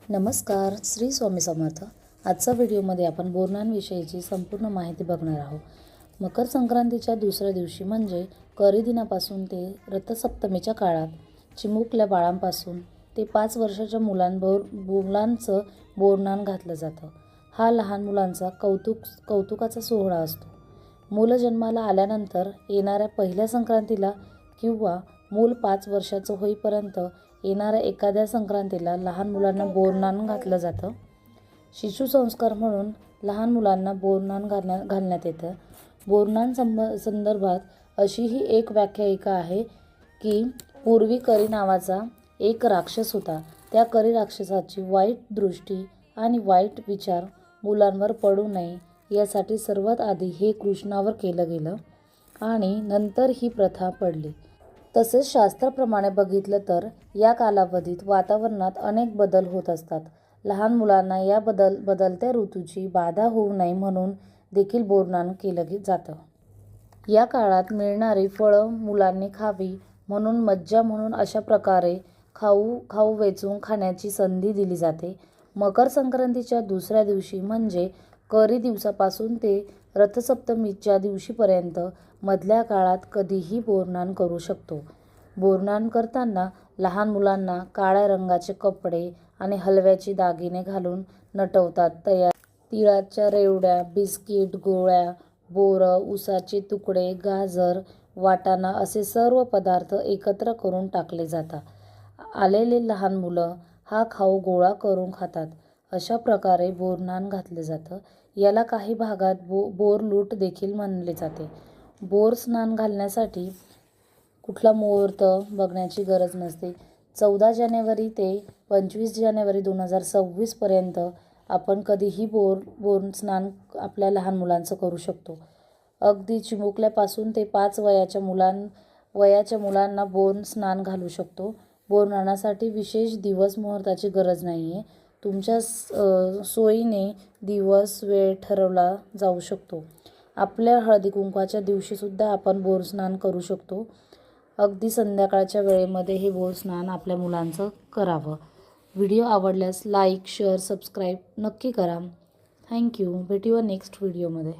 नमस्कार, श्री स्वामी समर्थ। आजच्या व्हिडिओमध्ये आपण बोरनानविषयीची संपूर्ण माहिती बघणार आहोत। मकर संक्रांतीच्या दुसऱ्या दिवशी म्हणजे करी दिनापासून ते रथसप्तमीच्या काळात चिमुकल्या बाळांपासून ते 5 वर्षाच्या मुलांचं बोरनान घातलं जातं। हा लहान मुलांचा कौतुकाचा सोहळा असतो। मूल जन्माला आल्यानंतर येणाऱ्या पहिल्या संक्रांतीला किंवा मूल 5 वर्षाचं होईपर्यंत येणाऱ्या एखाद्या संक्रांतीला लहान मुलांना बोरनान घातलं जातं। शिशुसंस्कार म्हणून लहान मुलांना बोरनान घालण्यात येतं। बोरनान संदर्भात अशीही एक व्याख्यायिका आहे की पूर्वी करी नावाचा एक राक्षस होता। त्या करी राक्षसाची वाईट दृष्टी आणि वाईट विचार मुलांवर पडू नये यासाठी सर्वात आधी हे कृष्णावर केलं गेलं आणि नंतर ही प्रथा पडली। तसेच शास्त्राप्रमाणे बघितलं तर या कालावधीत वातावरणात अनेक बदल होत असतात। लहान मुलांना या बदलत्या ऋतूची बाधा होऊ नये म्हणून देखील बोरनान केलं जातं। या काळात मिळणारी फळं मुलांनी खावी म्हणून मज्जा म्हणून अशा प्रकारे खाऊ वेचून खाण्याची संधी दिली जाते। मकर संक्रांतीच्या दुसऱ्या दिवशी म्हणजे करी दिवसापासून ते रथसप्तमीच्या दिवशीपर्यंत मधल्या काळात कधीही बोरनान करू शकतो। बोरनान करताना लहान मुलांना काळ्या रंगाचे कपडे आणि हलव्याचे दागिने घालून नटवतात। तिळाच्या रेवड्या, बिस्किट, गोळ्या, बोरं, उसाचे तुकडे, गाजर, वाटाणा असे सर्व पदार्थ एकत्र करून टाकले जातात। आलेले लहान मुलं हा खाऊ गोळा करून खातात। अशा प्रकारे बोरनान घातले जातं। याला काही भागात बोरलूट देखील म्हणले जाते। बोर स्नान घालण्यासाठी कुठला मुहूर्त बघण्याची गरज नसते। 14 जानेवारी ते 25 जानेवारी 2026 पर्यंत आपण कधीही बोर स्नान आपल्या लहान मुलांचं करू शकतो। अगदी चिमुकल्यापासून ते 5 वयाच्या मुलांना बोर स्नान घालू शकतो। बोरनानासाठी विशेष दिवस मुहूर्ताची गरज नाही आहे। तुमच्या सोयीने दिवस वेळ ठरवला जाऊ शकतो। आपल्या हळदी कुंकवाच्या दिवशीसुद्धा आपण बोर स्नान करू शकतो। अगदी संध्याकाळच्या वेळेमध्ये हे बोर स्नान आपल्या मुलांचं करावं। व्हिडिओ आवडल्यास लाईक, शेअर, सबस्क्राईब नक्की करा। थँक्यू। भेटूया नेक्स्ट व्हिडिओमध्ये।